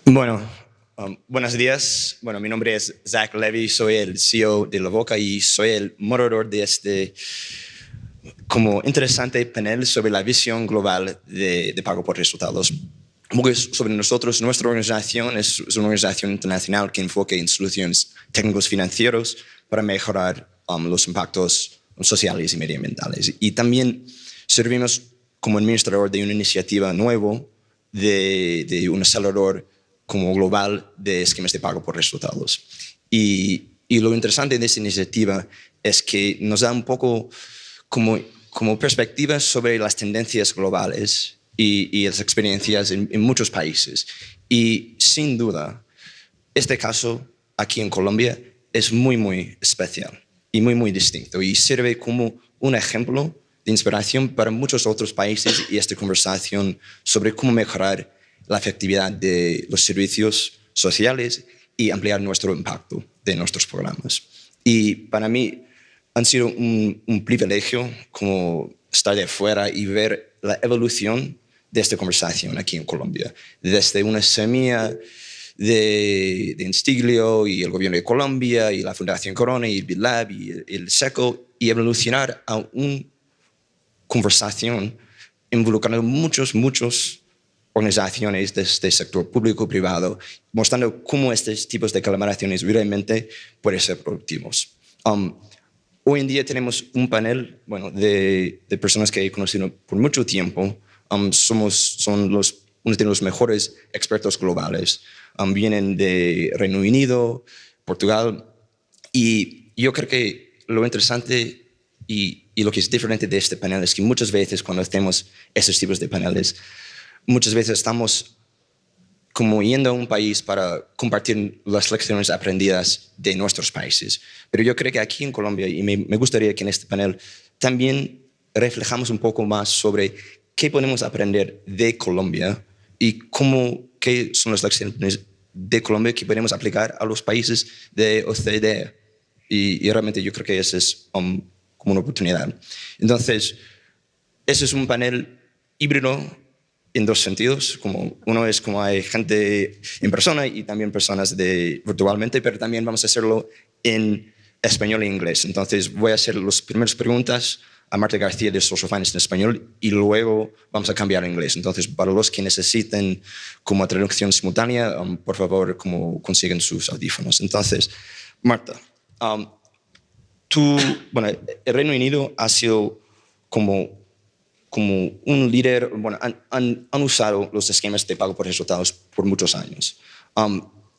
Bueno, buenos días. Bueno, mi nombre es Levey, soy el CEO de Levoca y soy el moderador de este como interesante panel sobre la visión global de Pago por resultados. Un poco sobre nosotros, nuestra organización es una organización internacional que enfoca en soluciones técnicos financieros para mejorar los impactos sociales y medioambientales. Y también servimos como administrador de una iniciativa nueva de un acelerador como global de esquemas de pago por resultados. Y lo interesante de esta iniciativa es que nos da un poco como perspectivas sobre las tendencias globales y las experiencias en muchos países. Y sin duda, este caso aquí en Colombia es muy, muy especial y muy, muy distinto y sirve como un ejemplo de inspiración para muchos otros países y esta conversación sobre cómo mejorar la efectividad de los servicios sociales y ampliar nuestro impacto de nuestros programas. Y para mí han sido un privilegio como estar de afuera y ver la evolución de esta conversación aquí en Colombia. Desde una semilla de Instiglio y el gobierno de Colombia y la Fundación Corona y el BitLab y el SECO y evolucionar a una conversación involucrando muchos organizaciones del sector público y privado, mostrando cómo estos tipos de colaboraciones realmente pueden ser productivos. Hoy en día tenemos un panel de personas que he conocido por mucho tiempo. Son uno de los mejores expertos globales. Vienen de Reino Unido, Portugal, y yo creo que lo interesante y lo que es diferente de este panel es que muchas veces cuando hacemos estos tipos de paneles, muchas veces estamos como yendo a un país para compartir las lecciones aprendidas de nuestros países. Pero yo creo que aquí en Colombia, y me gustaría que en este panel también reflejamos un poco más sobre qué podemos aprender de Colombia y qué son las lecciones de Colombia que podemos aplicar a los países de OCDE. Y realmente yo creo que esa es como una oportunidad. Entonces, ese es un panel híbrido en dos sentidos. Uno es como hay gente en persona y también personas virtualmente, pero también vamos a hacerlo en español e inglés. Entonces voy a hacer las primeras preguntas a Marta y García de Social Finance en español y luego vamos a cambiar a inglés. Entonces, para los que necesiten como traducción simultánea, por favor, consiguen sus audífonos. Entonces, Marta, el Reino Unido ha sido como un líder, han usado los esquemas de pago por resultados por muchos años.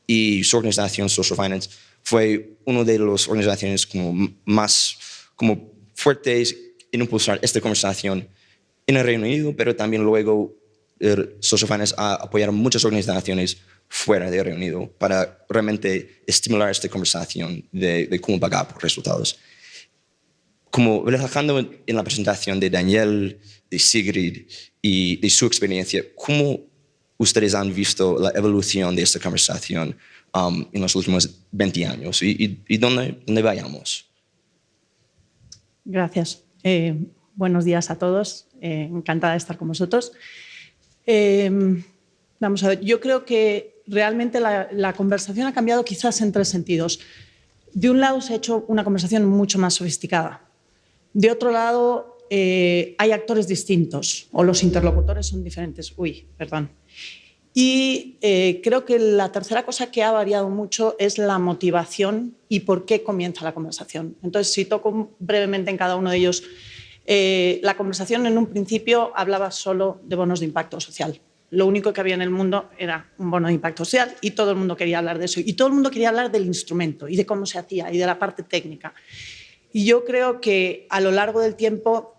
Y su organización, Social Finance, fue una de las organizaciones más fuertes en impulsar esta conversación en el Reino Unido, pero también luego Social Finance ha apoyado muchas organizaciones fuera del Reino Unido para realmente estimular esta conversación de cómo pagar por resultados. Como relajando en la presentación de Daniel, de Sigrid y de su experiencia, ¿cómo ustedes han visto la evolución de esta conversación en los últimos 20 años? ¿Y dónde vayamos? Gracias. Buenos días a todos. Encantada de estar con vosotros. Vamos a ver, yo creo que realmente la conversación ha cambiado quizás en tres sentidos. De un lado se ha hecho una conversación mucho más sofisticada. De otro lado, hay actores distintos o los interlocutores son diferentes. Y creo que la tercera cosa que ha variado mucho es la motivación y por qué comienza la conversación. Entonces, si toco brevemente en cada uno de ellos, la conversación en un principio hablaba solo de bonos de impacto social. Lo único que había en el mundo era un bono de impacto social y todo el mundo quería hablar de eso. Y todo el mundo quería hablar del instrumento y de cómo se hacía y de la parte técnica. Y yo creo que a lo largo del tiempo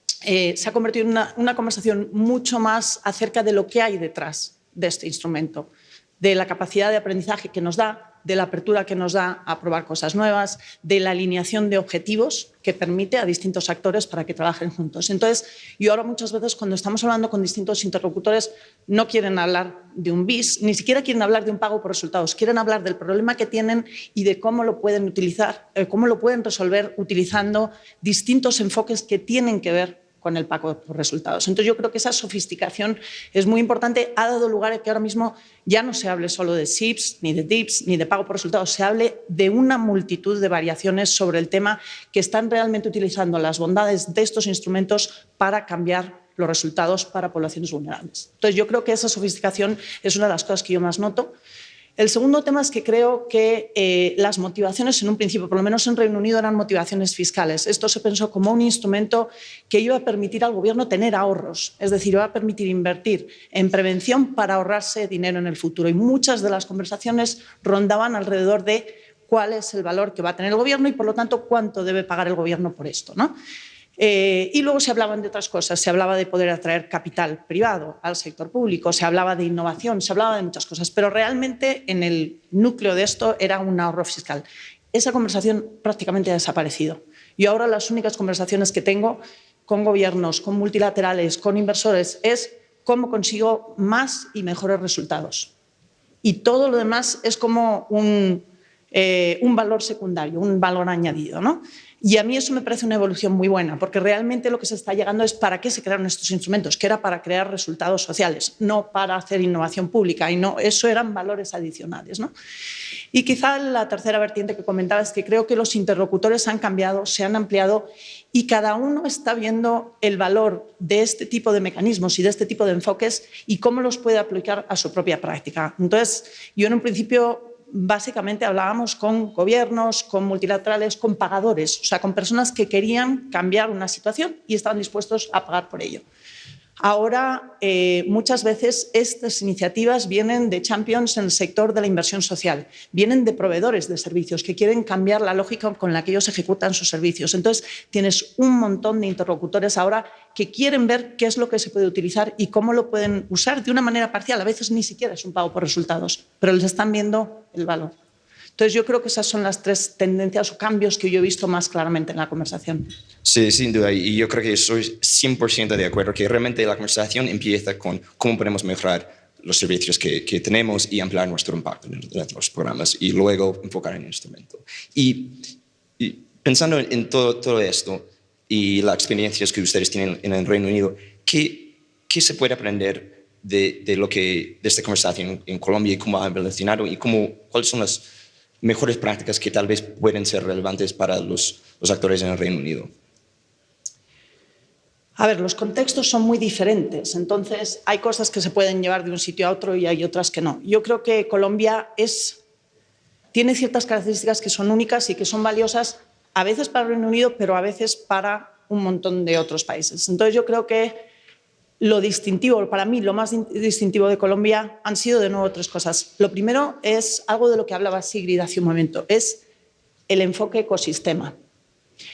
se ha convertido en una conversación mucho más acerca de lo que hay detrás de este instrumento, de la capacidad de aprendizaje que nos da, de la apertura que nos da a probar cosas nuevas, de la alineación de objetivos que permite a distintos actores para que trabajen juntos. Entonces, yo ahora muchas veces cuando estamos hablando con distintos interlocutores no quieren hablar de un BIS, ni siquiera quieren hablar de un pago por resultados, quieren hablar del problema que tienen y de cómo lo pueden utilizar, cómo lo pueden resolver utilizando distintos enfoques que tienen que ver con el pago por resultados. Entonces yo creo que esa sofisticación es muy importante, ha dado lugar a que ahora mismo ya no se hable solo de SIPs, ni de DIPs, ni de pago por resultados, se hable de una multitud de variaciones sobre el tema que están realmente utilizando las bondades de estos instrumentos para cambiar los resultados para poblaciones vulnerables. Entonces yo creo que esa sofisticación es una de las cosas que yo más noto. El segundo tema es que creo que las motivaciones en un principio, por lo menos en Reino Unido, eran motivaciones fiscales. Esto se pensó como un instrumento que iba a permitir al gobierno tener ahorros, es decir, iba a permitir invertir en prevención para ahorrarse dinero en el futuro. Y muchas de las conversaciones rondaban alrededor de cuál es el valor que va a tener el gobierno y, por lo tanto, cuánto debe pagar el gobierno por esto, ¿no? Y luego se hablaban de otras cosas, se hablaba de poder atraer capital privado al sector público, se hablaba de innovación, se hablaba de muchas cosas, pero realmente en el núcleo de esto era un ahorro fiscal. Esa conversación prácticamente ha desaparecido. Y ahora las únicas conversaciones que tengo con gobiernos, con multilaterales, con inversores, es cómo consigo más y mejores resultados. Y todo lo demás es como un valor secundario, un valor añadido, ¿no? Y a mí eso me parece una evolución muy buena, porque realmente lo que se está llegando es para qué se crearon estos instrumentos, que era para crear resultados sociales, no para hacer innovación pública, y no, eso eran valores adicionales, ¿no? Y quizá la tercera vertiente que comentaba es que creo que los interlocutores han cambiado, se han ampliado y cada uno está viendo el valor de este tipo de mecanismos y de este tipo de enfoques y cómo los puede aplicar a su propia práctica. Entonces, yo en un principio básicamente hablábamos con gobiernos, con multilaterales, con pagadores, o sea, con personas que querían cambiar una situación y estaban dispuestos a pagar por ello. Ahora, muchas veces estas iniciativas vienen de champions en el sector de la inversión social, vienen de proveedores de servicios que quieren cambiar la lógica con la que ellos ejecutan sus servicios. Entonces, tienes un montón de interlocutores ahora que quieren ver qué es lo que se puede utilizar y cómo lo pueden usar de una manera parcial. A veces ni siquiera es un pago por resultados, pero les están viendo el valor. Entonces, yo creo que esas son las tres tendencias o cambios que yo he visto más claramente en la conversación. Sí, sin duda, y yo creo que estoy 100% de acuerdo, que realmente la conversación empieza con cómo podemos mejorar los servicios que tenemos y ampliar nuestro impacto en los programas y luego enfocar en el instrumento. Y pensando en todo esto y las experiencias que ustedes tienen en el Reino Unido, ¿qué se puede aprender de esta conversación en Colombia y cómo ha evolucionado y cuáles son las mejores prácticas que tal vez pueden ser relevantes para los actores en el Reino Unido? A ver, los contextos son muy diferentes, entonces hay cosas que se pueden llevar de un sitio a otro y hay otras que no. Yo creo que Colombia tiene ciertas características que son únicas y que son valiosas a veces para el Reino Unido, pero a veces para un montón de otros países. Entonces yo creo que lo distintivo, para mí lo más distintivo de Colombia han sido de nuevo tres cosas. Lo primero es algo de lo que hablaba Sigrid hace un momento, es el enfoque ecosistema.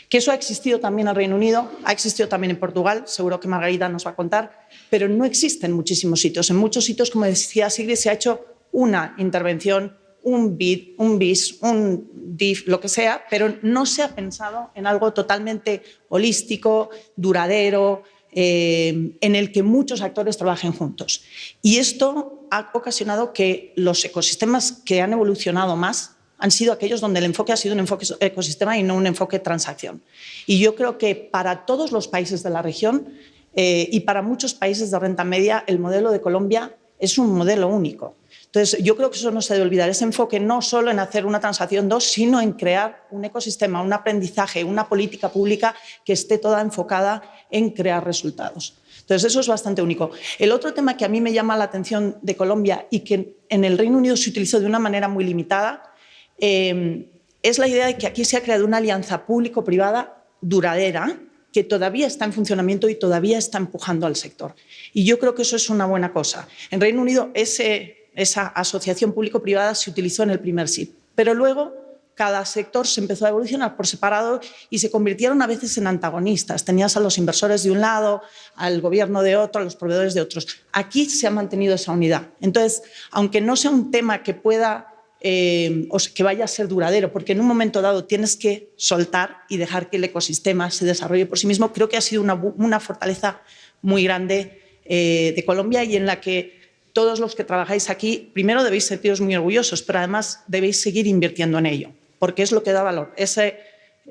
Que eso ha existido también en el Reino Unido, ha existido también en Portugal, seguro que Margarita nos va a contar, pero no existe en muchísimos sitios. En muchos sitios, como decía Sigrid, se ha hecho una intervención, un BID, un BIS, un DIF, lo que sea, pero no se ha pensado en algo totalmente holístico, duradero, en el que muchos actores trabajen juntos. Y esto ha ocasionado que los ecosistemas que han evolucionado más han sido aquellos donde el enfoque ha sido un enfoque ecosistema y no un enfoque transacción. Y yo creo que para todos los países de la región y para muchos países de renta media, el modelo de Colombia es un modelo único. Entonces, yo creo que eso no se debe olvidar, ese enfoque no solo en hacer una transacción 2, sino en crear un ecosistema, un aprendizaje, una política pública que esté toda enfocada en crear resultados. Entonces, eso es bastante único. El otro tema que a mí me llama la atención de Colombia y que en el Reino Unido se utilizó de una manera muy limitada es la idea de que aquí se ha creado una alianza público-privada duradera que todavía está en funcionamiento y todavía está empujando al sector. Y yo creo que eso es una buena cosa. En Reino Unido esa asociación público-privada se utilizó en el primer SIP, pero luego cada sector se empezó a evolucionar por separado y se convirtieron a veces en antagonistas. Tenías a los inversores de un lado, al gobierno de otro, a los proveedores de otros. Aquí se ha mantenido esa unidad. Entonces, aunque no sea un tema que pueda o que vaya a ser duradero, porque en un momento dado tienes que soltar y dejar que el ecosistema se desarrolle por sí mismo, creo que ha sido una fortaleza muy grande de Colombia y en la que todos los que trabajáis aquí, primero debéis sentiros muy orgullosos, pero además debéis seguir invirtiendo en ello, porque es lo que da valor.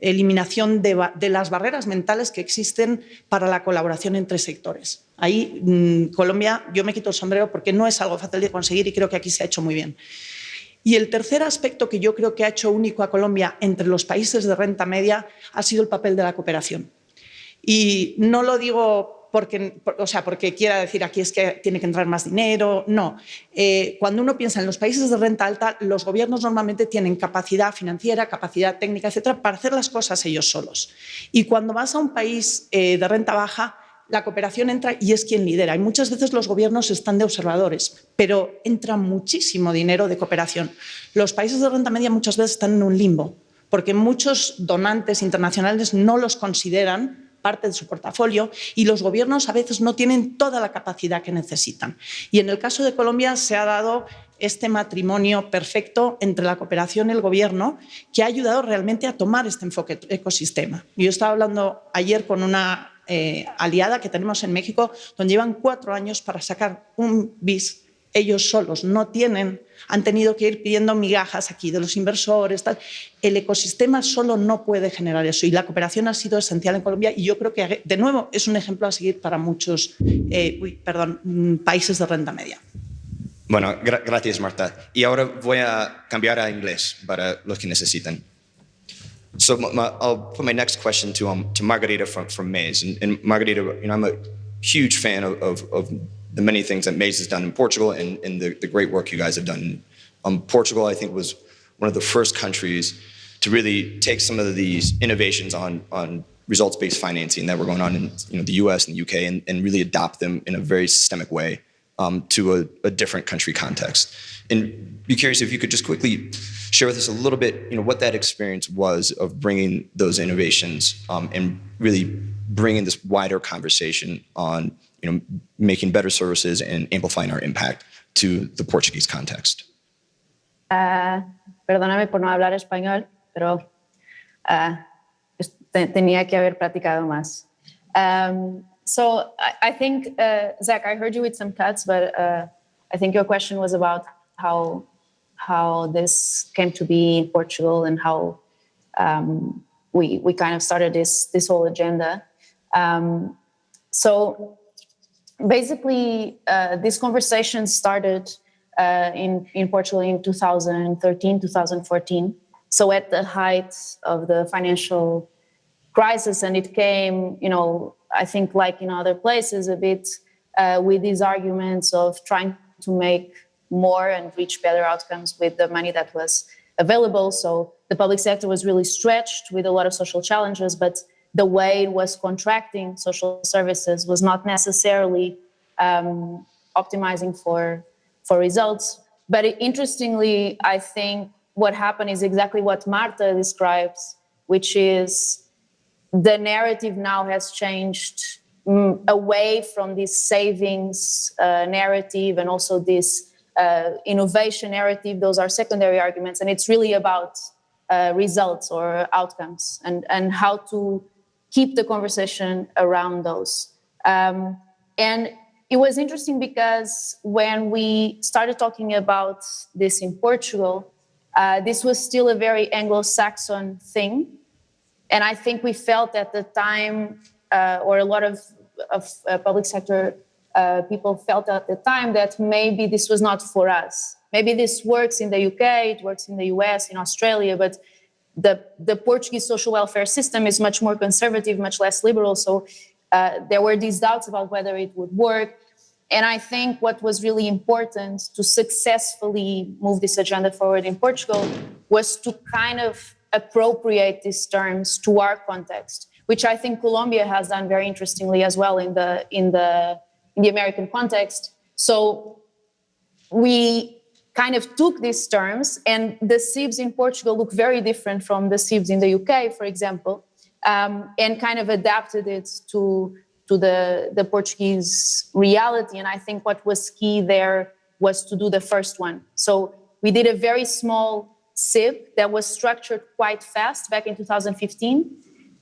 eliminación de las barreras mentales que existen para la colaboración entre sectores. Ahí, Colombia, yo me quito el sombrero porque no es algo fácil de conseguir y creo que aquí se ha hecho muy bien. Y el tercer aspecto que yo creo que ha hecho único a Colombia entre los países de renta media ha sido el papel de la cooperación. Y no lo digo porque quiera decir aquí es que tiene que entrar más dinero, no. Cuando uno piensa en los países de renta alta, los gobiernos normalmente tienen capacidad financiera, capacidad técnica, etcétera, para hacer las cosas ellos solos. Y cuando vas a un país de renta baja, la cooperación entra y es quien lidera. Y muchas veces los gobiernos están de observadores, pero entra muchísimo dinero de cooperación. Los países de renta media muchas veces están en un limbo, porque muchos donantes internacionales no los consideran parte de su portafolio y los gobiernos a veces no tienen toda la capacidad que necesitan. Y en el caso de Colombia se ha dado este matrimonio perfecto entre la cooperación y el gobierno que ha ayudado realmente a tomar este enfoque ecosistema. Yo estaba hablando ayer con una aliada que tenemos en México, donde llevan 4 años para sacar un bis. Ellos solos no tienen, han tenido que ir pidiendo migajas aquí de los inversores, tal. El ecosistema solo no puede generar eso y la cooperación ha sido esencial en Colombia y yo creo que, de nuevo, es un ejemplo a seguir para muchos países de renta media. Bueno, gracias, Marta. Y ahora voy a cambiar a inglés para los que necesitan. So I'll put my next question to Margarita from Maze. And Margarita, I'm a huge fan of the many things that Maze has done in Portugal and the great work you guys have done. Portugal, I think, was one of the first countries to really take some of these innovations on results-based financing that were going on in the US and the UK and really adopt them in a very systemic way to a different country context. And be curious if you could just quickly share with us a little bit, what that experience was of bringing those innovations and really bringing this wider conversation on, making better services and amplifying our impact to the Portuguese context. Perdóname por no hablar español, pero tenía que haber practicado más. So I think, Zach, I heard you with some cuts, but I think your question was about how this came to be in Portugal and how we kind of started this whole agenda. So basically, this conversation started in Portugal in 2013, 2014. So at the height of the financial crisis, and it came, I think like in other places, a bit with these arguments of trying to make more and reach better outcomes with the money that was available. So the public sector was really stretched with a lot of social challenges, but the way it was contracting social services was not necessarily optimizing for results. But interestingly, I think what happened is exactly what Marta describes, which is the narrative now has changed away from this savings narrative and also this innovation narrative. Those are secondary arguments, and it's really about results or outcomes and how to keep the conversation around those. And it was interesting because when we started talking about this in Portugal, this was still a very Anglo-Saxon thing. And I think we felt at the time, or a lot of public sector people felt at the time that maybe this was not for us. Maybe this works in the UK, it works in the US, in Australia, but the Portuguese social welfare system is much more conservative, much less liberal. So there were these doubts about whether it would work. And I think what was really important to successfully move this agenda forward in Portugal was to kind of appropriate these terms to our context, which I think Colombia has done very interestingly as well in the American context. So we kind of took these terms, and the CIBs in Portugal look very different from the CIBs in the UK, for example, and kind of adapted it to the Portuguese reality. And I think what was key there was to do the first one. So we did a very small CIB that was structured quite fast back in 2015,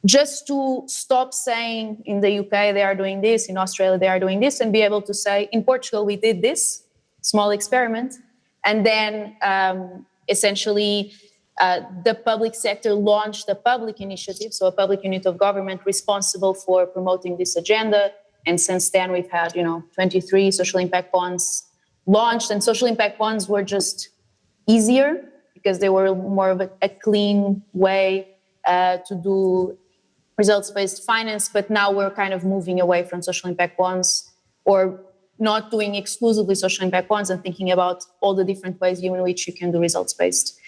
just to stop saying in the UK they are doing this, in Australia they are doing this, and be able to say in Portugal we did this small experiment, and then essentially The public sector launched a public initiative, so a public unit of government responsible for promoting this agenda. And since then, we've had, 23 social impact bonds launched, and social impact bonds were just easier because they were more of a clean way to do results-based finance. But now we're kind of moving away from social impact bonds, or not doing exclusively social impact bonds, and thinking about all the different ways in which you can do results-based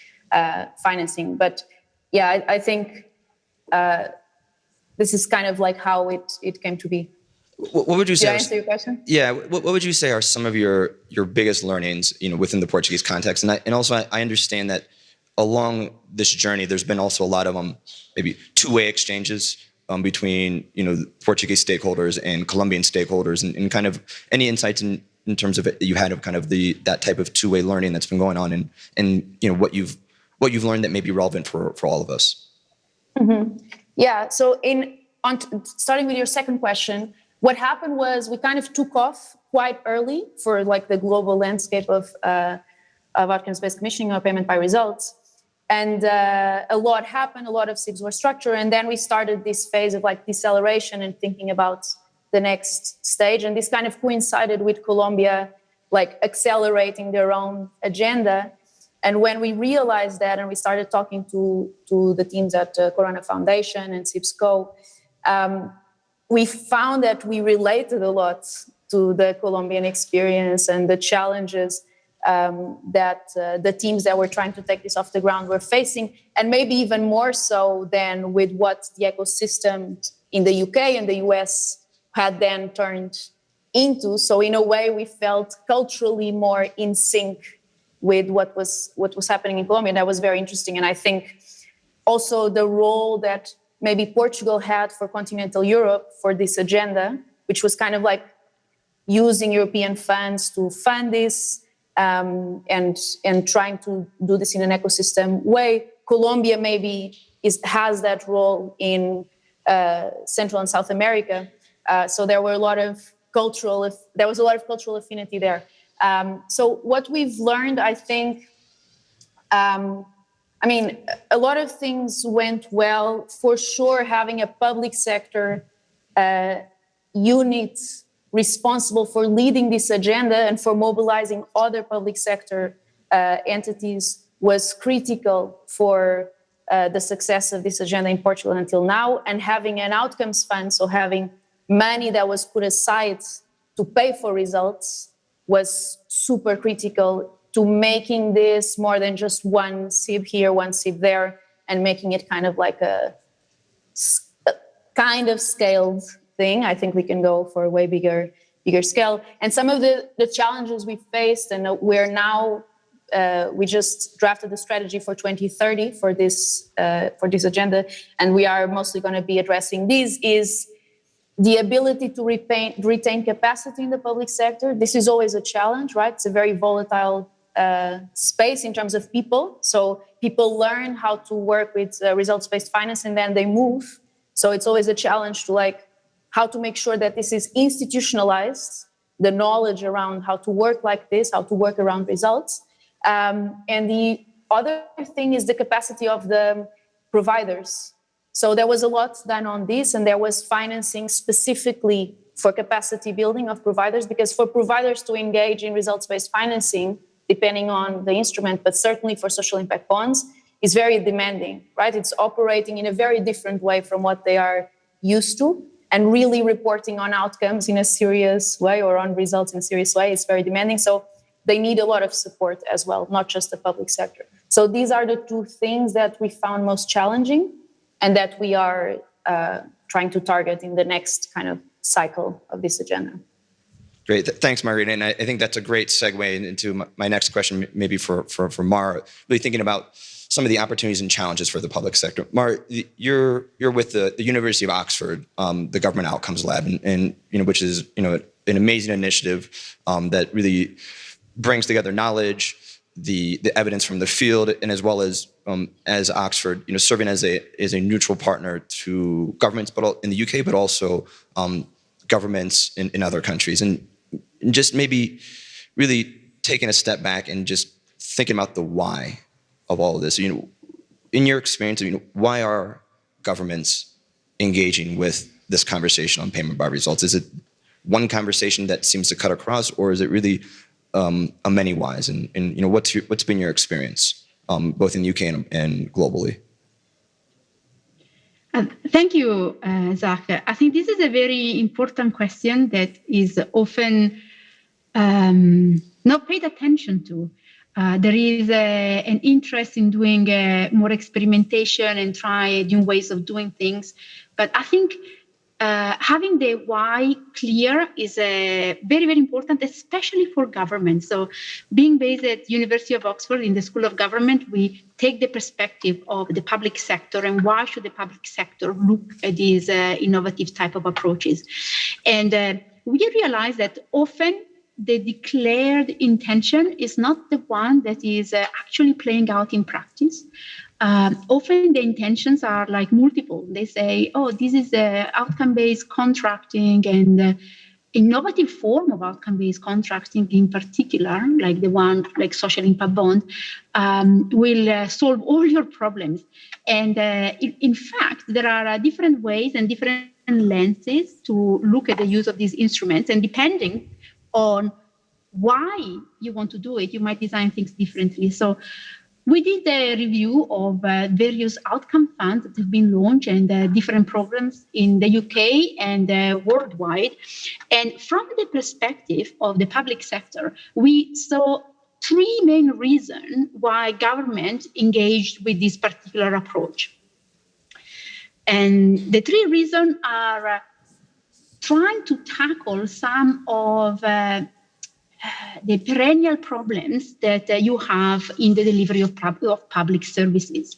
financing. But yeah, I think this is kind of like how it came to be. What would you say? Did I answer your question? Yeah. What would you say are some of your biggest learnings, within the Portuguese context? And also I understand that along this journey, there's been also a lot of maybe two-way exchanges between Portuguese stakeholders and Colombian stakeholders, and kind of any insights in terms of it that you had of kind of that type of two-way learning that's been going on, and what you've learned that may be relevant for all of us. Mm-hmm. Yeah. So starting with your second question, what happened was we kind of took off quite early for like the global landscape of outcomes-based commissioning or payment by results. And a lot happened, a lot of SIBs were structured. And then we started this phase of like deceleration and thinking about the next stage. And this kind of coincided with Colombia, like accelerating their own agenda. And when we realized that, and we started talking to the teams at Corona Foundation and SIBSCO, we found that we related a lot to the Colombian experience and the challenges that the teams that were trying to take this off the ground were facing, and maybe even more so than with what the ecosystem in the UK and the US had then turned into. So in a way, we felt culturally more in sync with what was happening in Colombia. And that was very interesting. And I think also the role that maybe Portugal had for continental Europe for this agenda, which was kind of like using European funds to fund this, and trying to do this in an ecosystem way. Colombia maybe has that role in Central and South America. So there was a lot of cultural affinity there. So what we've learned, I think, a lot of things went well. For sure, having a public sector unit responsible for leading this agenda and for mobilizing other public sector entities was critical for the success of this agenda in Portugal until now. And having an outcomes fund, so having money that was put aside to pay for results, was super critical to making this more than just one SIB here, one SIB there, and making it kind of like a kind of scaled thing. I think we can go for a way bigger scale. And some of the challenges we faced, and we're now, we just drafted the strategy for 2030 for this agenda, and we are mostly going to be addressing these, is the ability to retain capacity in the public sector. This is always a challenge, right? It's a very volatile space in terms of people. So people learn how to work with results-based finance, and then they move. So it's always a challenge to how to make sure that this is institutionalized, the knowledge around how to work like this, how to work around results. And the other thing is the capacity of the providers. So there was a lot done on this, and there was financing specifically for capacity building of providers, because for providers to engage in results-based financing, depending on the instrument, but certainly for social impact bonds, is very demanding, right? It's operating in a very different way from what they are used to, and really reporting on outcomes in a serious way or on results in a serious way is very demanding. So they need a lot of support as well, not just the public sector. So these are the two things that we found most challenging, and that we are trying to target in the next kind of cycle of this agenda. Great. Thanks, Margarita. And I think that's a great segue into my next question, maybe for Mar, really thinking about some of the opportunities and challenges for the public sector. Mar, you're with the University of Oxford, the Government Outcomes Lab, and which is an amazing initiative that really brings together knowledge, the evidence from the field, and as well as Oxford, serving as a neutral partner to governments, but in the UK, but also governments in other countries, and just maybe really taking a step back and just thinking about the why of all of this. in your experience, why are governments engaging with this conversation on payment by results? Is it one conversation that seems to cut across, or is it really a many whys? And what's been your experience, both in the UK and globally? Thank you, Zach. I think this is a very important question that is often not paid attention to. There is an interest in doing more experimentation and try new ways of doing things. But I think having the why clear is very, very important, especially for government. So being based at University of Oxford in the School of Government, we take the perspective of the public sector and why should the public sector look at these innovative type of approaches. And we realize that often the declared intention is not the one that is actually playing out in practice. Often the intentions are like multiple. They say, oh, this is outcome-based contracting, and innovative form of outcome-based contracting in particular, like the one like social impact bond, will solve all your problems. And in fact, there are different ways and different lenses to look at the use of these instruments, and depending on why you want to do it, you might design things differently. So we did a review of various outcome funds that have been launched and different programs in the UK and worldwide. And from the perspective of the public sector, we saw three main reasons why government engaged with this particular approach. And the three reasons are trying to tackle some of the perennial problems that you have in the delivery of public services.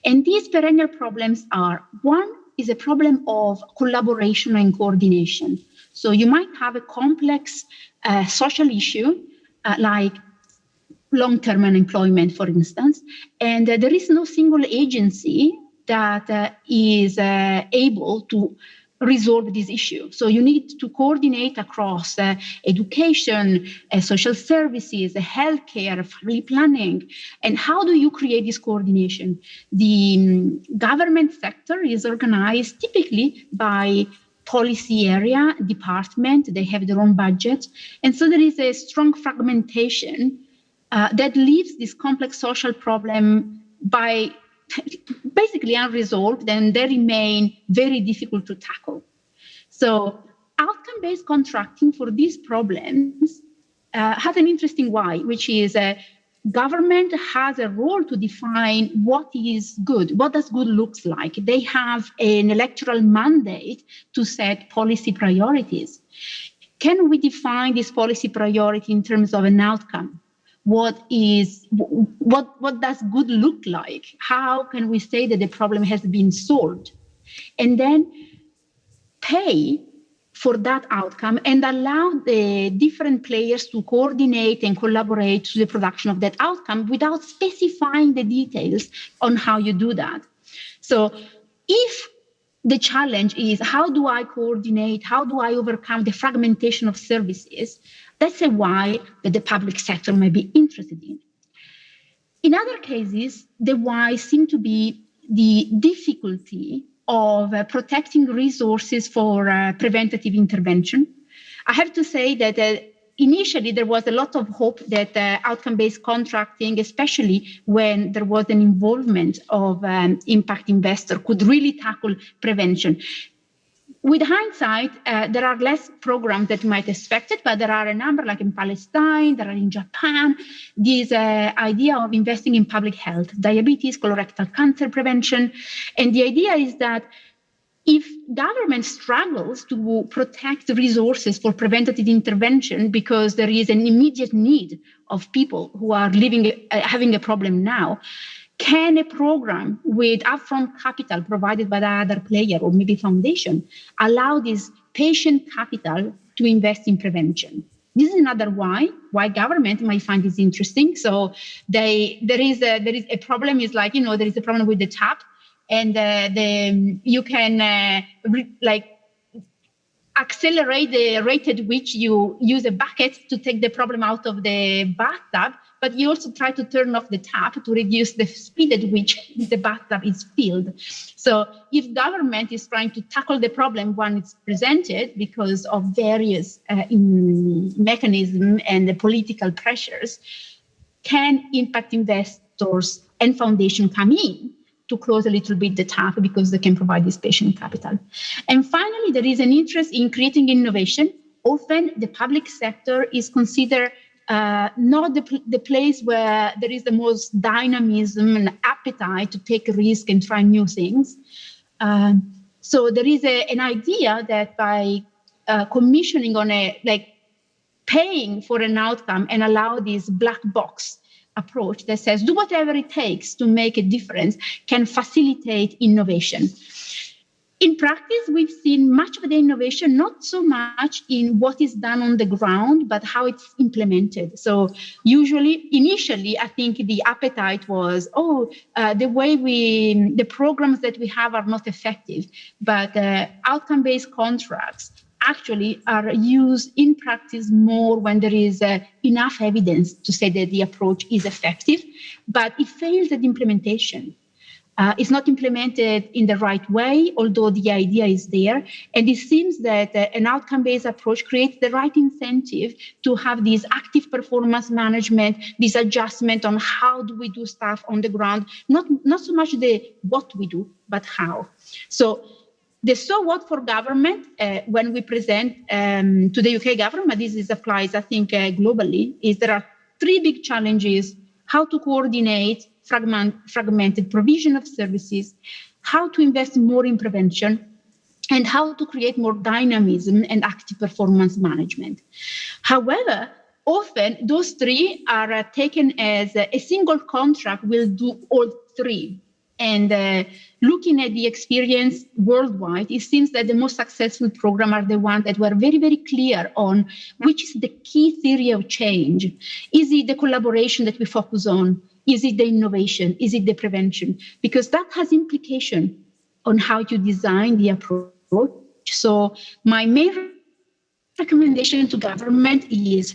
And these perennial problems are, one is a problem of collaboration and coordination. So you might have a complex social issue like long-term unemployment, for instance, and there is no single agency that is able to resolve this issue. So you need to coordinate across education, social services, healthcare, family planning. And how do you create this coordination? The government sector is organized typically by policy area, department, they have their own budget. And so there is a strong fragmentation that leaves this complex social problem by basically unresolved, and they remain very difficult to tackle. So outcome-based contracting for these problems has an interesting why, which is government has a role to define what is good, what does good looks like. They have an electoral mandate to set policy priorities. Can we define this policy priority in terms of an outcome? What does good look like? How can we say that the problem has been solved? And then pay for that outcome and allow the different players to coordinate and collaborate to the production of that outcome without specifying the details on how you do that. So if the challenge is how do I coordinate, how do I overcome the fragmentation of services, that's a why that the public sector may be interested in. In other cases, the why seem to be the difficulty of protecting resources for preventative intervention. I have to say that initially there was a lot of hope that outcome-based contracting, especially when there was an involvement of impact investor, could really tackle prevention. With hindsight, there are less programs that you might expect it, but there are a number, like in Palestine, there are in Japan, this idea of investing in public health, diabetes, colorectal cancer prevention. And the idea is that if government struggles to protect resources for preventative intervention because there is an immediate need of people who are having a problem now, can a program with upfront capital provided by the other player or maybe foundation allow this patient capital to invest in prevention? This is another why government might find this interesting. So there is a problem is like, there is a problem with the tap, and you can accelerate the rate at which you use a bucket to take the problem out of the bathtub but you also try to turn off the tap to reduce the speed at which the bathtub is filled. So if government is trying to tackle the problem when it's presented because of various mechanisms and the political pressures, can impact investors and foundation come in to close a little bit the tap because they can provide this patient capital. And finally, there is an interest in creating innovation. Often the public sector is considered not the place where there is the most dynamism and appetite to take a risk and try new things. So there is an idea that by commissioning on paying for an outcome and allow this black box approach that says do whatever it takes to make a difference can facilitate innovation. In practice, we've seen much of the innovation, not so much in what is done on the ground, but how it's implemented. So initially, I think the appetite was, the programs that we have are not effective, but outcome-based contracts actually are used in practice more when there is enough evidence to say that the approach is effective, but it fails at implementation. It's not implemented in the right way, although the idea is there. And it seems that an outcome-based approach creates the right incentive to have this active performance management, this adjustment on how do we do stuff on the ground, not so much the what we do, but how. So the so what for government, when we present to the UK government, applies, I think, globally, is there are three big challenges: how to coordinate fragmented provision of services, how to invest more in prevention, and how to create more dynamism and active performance management. However, often those three are taken as a single contract will do all three. And looking at the experience worldwide, it seems that the most successful programs are the ones that were very, very clear on which is the key theory of change. Is it the collaboration that we focus on? Is it the innovation? Is it the prevention? Because that has implication on how you design the approach. So my main recommendation to government is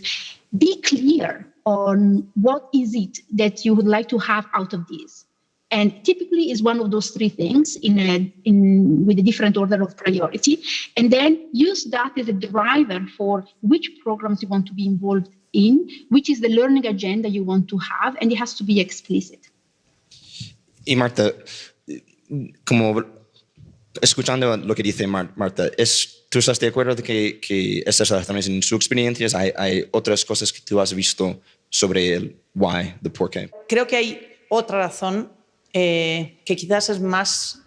be clear on what is it that you would like to have out of this. And typically is one of those three things with a different order of priority. And then use that as a driver for which programs you want to be involved in, which is the learning agenda you want to have, and it has to be explicit. Y Marta, como escuchando lo que dice Marta, ¿tú estás de acuerdo de que estas razones en sus experiencias hay otras cosas que tú has visto sobre el why, the por qué? Creo que hay otra razón que quizás es más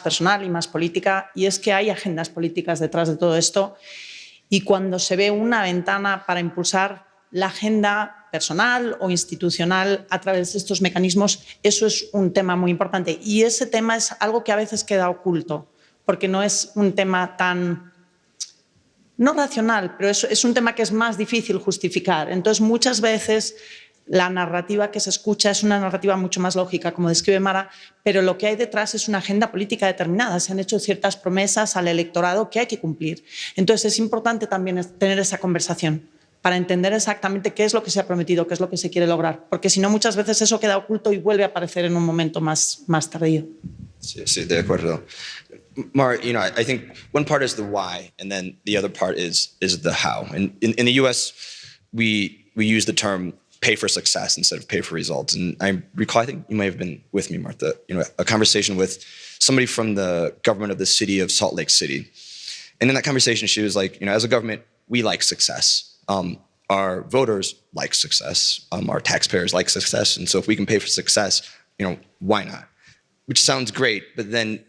personal y más política, y es que hay agendas políticas detrás de todo esto, y cuando se ve una ventana para impulsar la agenda personal o institucional a través de estos mecanismos, eso es un tema muy importante, y ese tema es algo que a veces queda oculto, porque no es un tema tan, no racional, pero es un tema que es más difícil justificar. Entonces, muchas veces la narrativa que se escucha es una narrativa mucho más lógica, como describe Mara, pero lo que hay detrás es una agenda política determinada. Se han hecho ciertas promesas al electorado que hay que cumplir. Entonces es importante también tener esa conversación para entender exactamente qué es lo que se ha prometido, qué es lo que se quiere lograr, porque si no muchas veces eso queda oculto y vuelve a aparecer en un momento más tardío. Sí, de acuerdo. Mar, I think one part is the why, and then the other part is the how. And in the US, we use the term pay for success instead of pay for results. And I recall, I think you may have been with me, Marta, a conversation with somebody from the government of the city of Salt Lake City. And in that conversation, she was like, as a government, we like success. Our voters like success. Our taxpayers like success. And so if we can pay for success, why not? Which sounds great, but then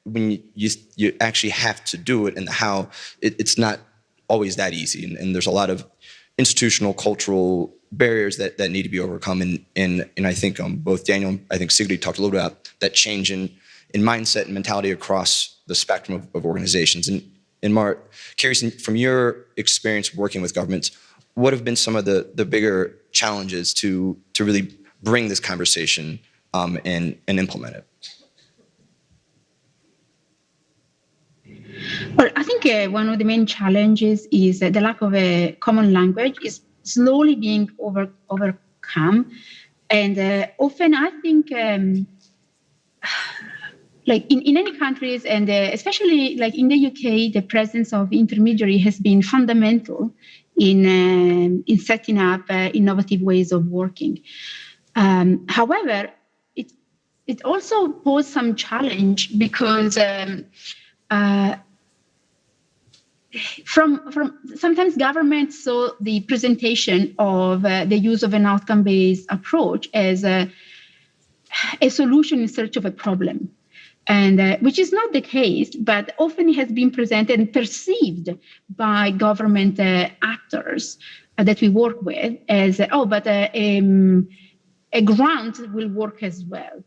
when you actually have to do it and the how, it's not always that easy. And there's a lot of institutional, cultural barriers that need to be overcome. And I think both Daniel and I think Sigrid talked a little bit about that change in mindset and mentality across the spectrum of organizations. And Mark, curious from your experience working with governments, what have been some of the bigger challenges to really bring this conversation and implement it? Well, I think one of the main challenges is the lack of a common language, slowly being overcome. And often I think, like in any countries, and especially like in the UK, the presence of intermediary has been fundamental in setting up innovative ways of working. However, it also posed some challenge because from sometimes governments saw the presentation of the use of an outcome-based approach as a solution in search of a problem, and which is not the case, but often has been presented and perceived by government actors that we work with as, a grant will work as well.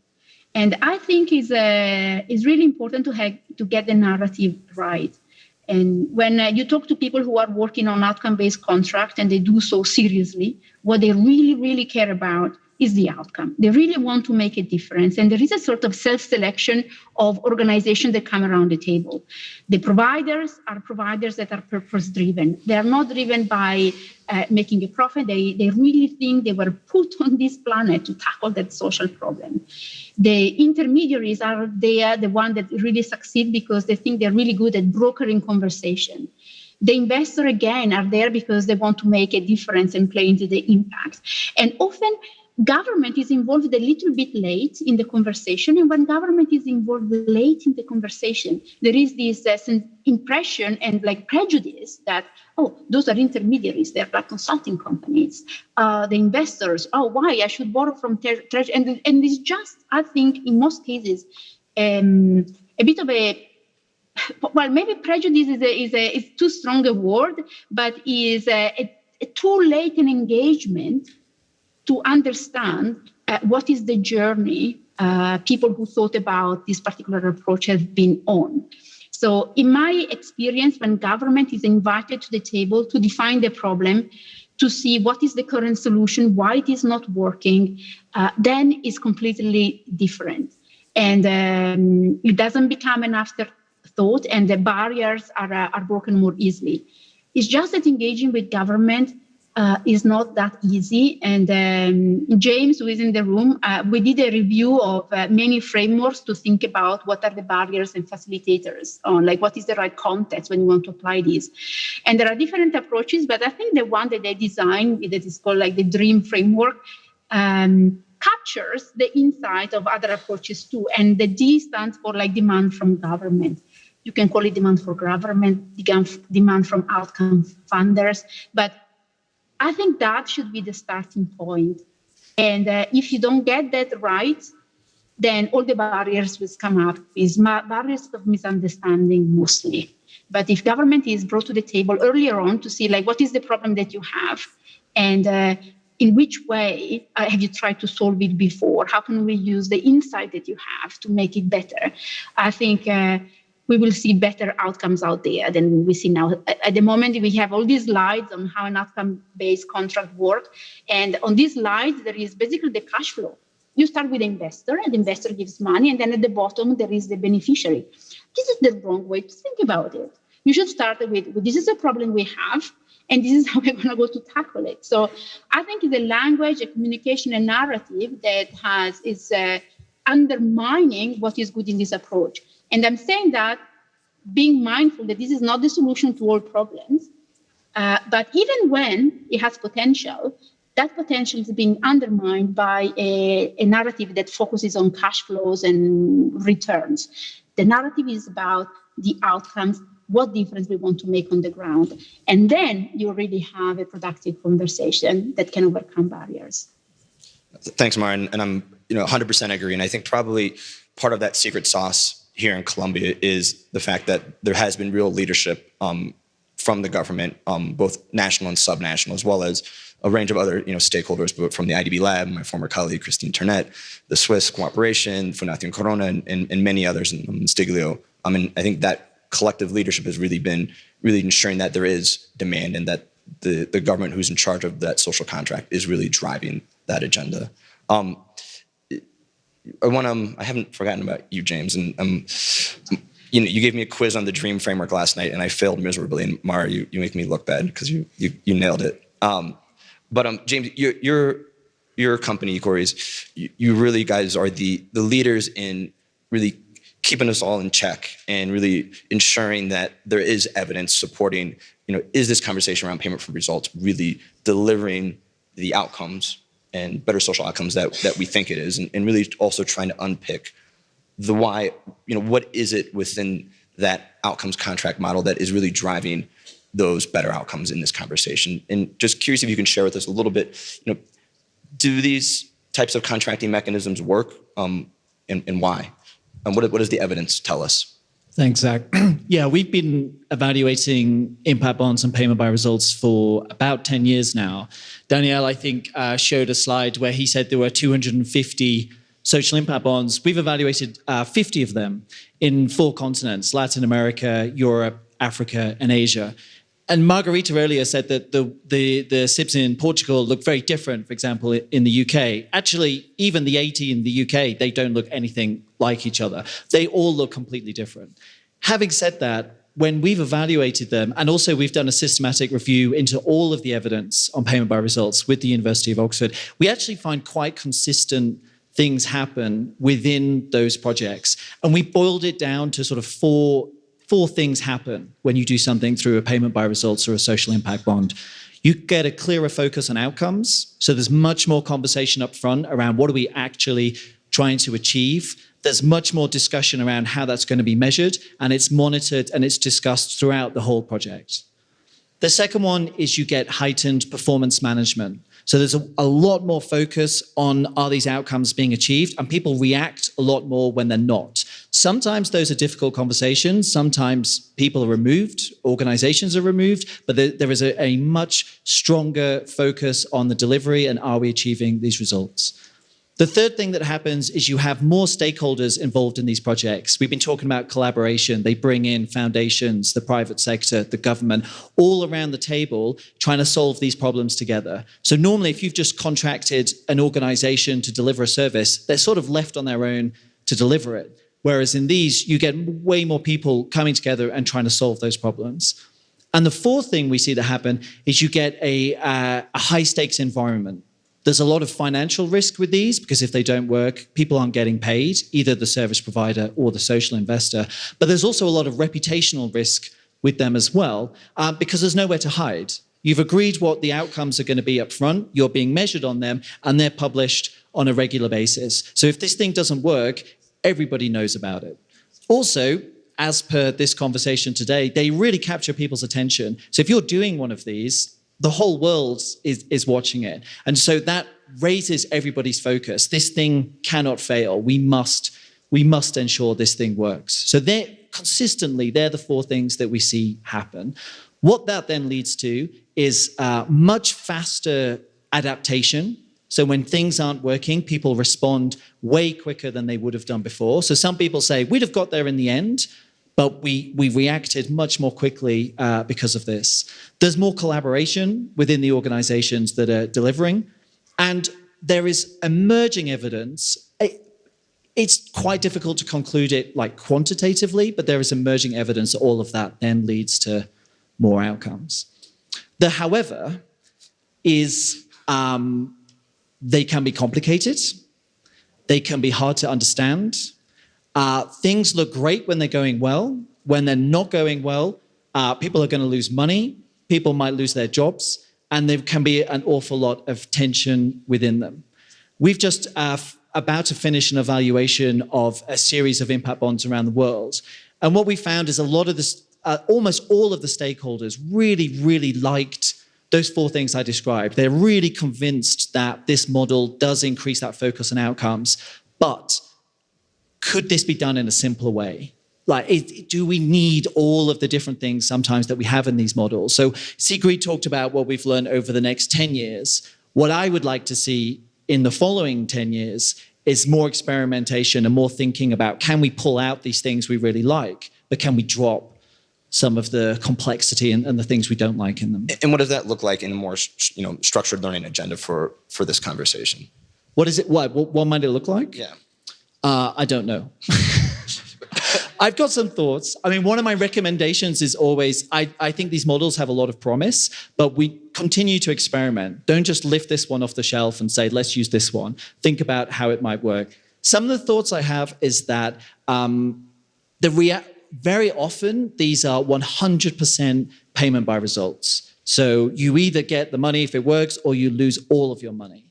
And I think is really important to get the narrative right. And when you talk to people who are working on outcome-based contract and they do so seriously, what they really, really care about is the outcome. They really want to make a difference. And there is a sort of self-selection of organizations that come around the table. The providers are providers that are purpose-driven. They are not driven by making a profit. They really think they were put on this planet to tackle that social problem. The intermediaries are there, the ones that really succeed because they think they're really good at brokering conversation. The investor, again, are there because they want to make a difference and play into the impact. And often, government is involved a little bit late in the conversation. And when government is involved late in the conversation, there is this impression and like prejudice that, oh, those are intermediaries. They're like consulting companies. The investors, oh, why? I should borrow from treasury. And it's just, I think, in most cases, a bit of a, well, maybe prejudice is too strong a word, but is a too late an engagement to understand what is the journey people who thought about this particular approach have been on. So in my experience, when government is invited to the table to define the problem, to see what is the current solution, why it is not working, then it's completely different. And it doesn't become an afterthought, and the barriers are broken more easily. It's just that engaging with government is not that easy. And James, who is in the room, we did a review of many frameworks to think about what are the barriers and facilitators on, like what is the right context when you want to apply these. And there are different approaches, but I think the one that they designed, that is called like the DREAM framework, captures the insight of other approaches too. And the D stands for like demand from government. You can call it demand for government, demand from outcome funders, but I think that should be the starting point. And if you don't get that right, then all the barriers will come up is barriers of misunderstanding mostly. But if government is brought to the table earlier on to see like what is the problem that you have and in which way have you tried to solve it before? How can we use the insight that you have to make it better? I think we will see better outcomes out there than we see now. At the moment, we have all these slides on how an outcome-based contract works. And on these slides, there is basically the cash flow. You start with the investor, and the investor gives money, and then at the bottom, there is the beneficiary. This is the wrong way to think about it. You should start with this is a problem we have, and this is how we're going to go to tackle it. So I think the language, a communication, a narrative that is undermining what is good in this approach. And I'm saying that being mindful that this is not the solution to all problems, but even when it has potential, that potential is being undermined by a narrative that focuses on cash flows and returns. The narrative is about the outcomes, what difference we want to make on the ground. And then you really have a productive conversation that can overcome barriers. Thanks, Martin. And I'm 100% agree. And I think probably part of that secret sauce here in Colombia is the fact that there has been real leadership from the government, both national and subnational, as well as a range of other stakeholders, but from the IDB Lab, my former colleague Christine Ternet, the Swiss Cooperation, Fundación Corona, and many others, and Stiglio. And I think that collective leadership has really been ensuring that there is demand and that the government who's in charge of that social contract is really driving that agenda. I haven't forgotten about you, James, and you gave me a quiz on the DREAM framework last night, and I failed miserably. And Mara, you make me look bad because you nailed it. But James, your company, Corey's, you really guys are the leaders in really keeping us all in check and really ensuring that there is evidence supporting, is this conversation around payment for results really delivering the outcomes and better social outcomes that we think it is, and really also trying to unpick the why, what is it within that outcomes contract model that is really driving those better outcomes in this conversation. And just curious if you can share with us a little bit, do these types of contracting mechanisms work, and why? And what does the evidence tell us? Thanks, Zach. Yeah, we've been evaluating impact bonds and payment by results for about 10 years now. Danielle, I think, showed a slide where he said there were 250 social impact bonds. We've evaluated 50 of them in 4 continents: Latin America, Europe, Africa, and Asia. And Margarita earlier said that the SIBs in Portugal look very different, for example, in the UK. Actually, even the 80 in the UK, they don't look anything like each other. They all look completely different. Having said that, when we've evaluated them, and also we've done a systematic review into all of the evidence on payment by results with the University of Oxford, we actually find quite consistent things happen within those projects. And we boiled it down to sort of four things happen when you do something through a payment by results or a social impact bond. You get a clearer focus on outcomes. So there's much more conversation up front around what are we actually trying to achieve. There's much more discussion around how that's going to be measured, and it's monitored and it's discussed throughout the whole project. The second one is you get heightened performance management. So there's a lot more focus on, are these outcomes being achieved? And people react a lot more when they're not. Sometimes those are difficult conversations. Sometimes people are removed, organizations are removed, but there is a much stronger focus on the delivery and are we achieving these results? The third thing that happens is you have more stakeholders involved in these projects. We've been talking about collaboration. They bring in foundations, the private sector, the government, all around the table trying to solve these problems together. So normally, if you've just contracted an organization to deliver a service, they're sort of left on their own to deliver it. Whereas in these, you get way more people coming together and trying to solve those problems. And the fourth thing we see that happen is you get a high stakes environment. There's a lot of financial risk with these because if they don't work, people aren't getting paid, either the service provider or the social investor. But there's also a lot of reputational risk with them as well because there's nowhere to hide. You've agreed what the outcomes are going to be up front, you're being measured on them, and they're published on a regular basis. So if this thing doesn't work, everybody knows about it. Also, as per this conversation today, they really capture people's attention. So if you're doing one of these, the whole world is watching it. And so that raises everybody's focus. This thing cannot fail. We must ensure this thing works. So they're the 4 things that we see happen. What that then leads to is much faster adaptation. So when things aren't working, people respond way quicker than they would have done before. So some people say, we'd have got there in the end, but we reacted much more quickly because of this. There's more collaboration within the organizations that are delivering. And there is emerging evidence. It's quite difficult to conclude it like quantitatively, but there is emerging evidence that all of that then leads to more outcomes. The however is they can be complicated. They can be hard to understand. Things look great when they're going well. When they're not going well, people are going to lose money. People might lose their jobs. And there can be an awful lot of tension within them. We've just about to finish an evaluation of a series of impact bonds around the world. And what we found is a lot of this, almost all of the stakeholders really, really liked those 4 things I described. They're really convinced that this model does increase that focus on outcomes. But could this be done in a simpler way? Do we need all of the different things sometimes that we have in these models? So Sigrid talked about what we've learned over the next 10 years. What I would like to see in the following 10 years is more experimentation and more thinking about, can we pull out these things we really like, but can we drop some of the complexity and the things we don't like in them? And what does that look like in a more structured learning agenda for this conversation? What is it? What might it look like? Yeah. I don't know. I've got some thoughts. I mean, one of my recommendations is always, I think these models have a lot of promise, but we continue to experiment. Don't just lift this one off the shelf and say, let's use this one. Think about how it might work. Some of the thoughts I have is that very often these are 100% payment by results. So you either get the money if it works or you lose all of your money.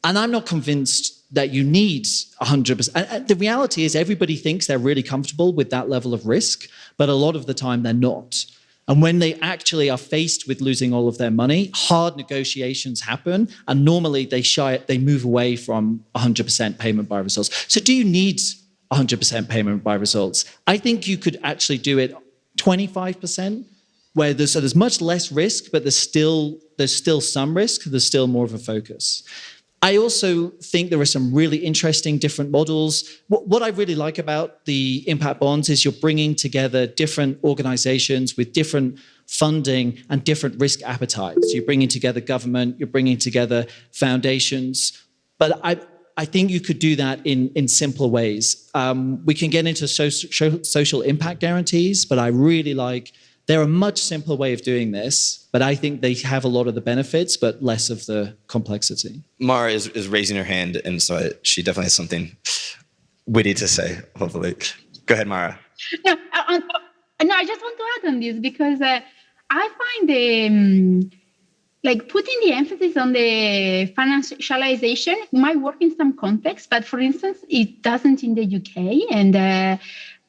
And I'm not convinced that you need 100%. And the reality is everybody thinks they're really comfortable with that level of risk, but a lot of the time they're not. And when they actually are faced with losing all of their money, hard negotiations happen, and normally they move away from 100% payment by results. So do you need 100% payment by results? I think you could actually do it 25%, where there's much less risk, but there's still some risk, there's still more of a focus. I also think there are some really interesting different models. What I really like about the impact bonds is you're bringing together different organizations with different funding and different risk appetites. You're bringing together government, you're bringing together foundations. But I think you could do that in simpler ways. We can get into social impact guarantees, but I really like, they're a much simpler way of doing this, but I think they have a lot of the benefits, but less of the complexity. Mara is raising her hand, and so she definitely has something witty to say, hopefully. Go ahead, Mara. No, I just want to add on this because I find putting the emphasis on the financialization might work in some contexts, but for instance, it doesn't in the UK. And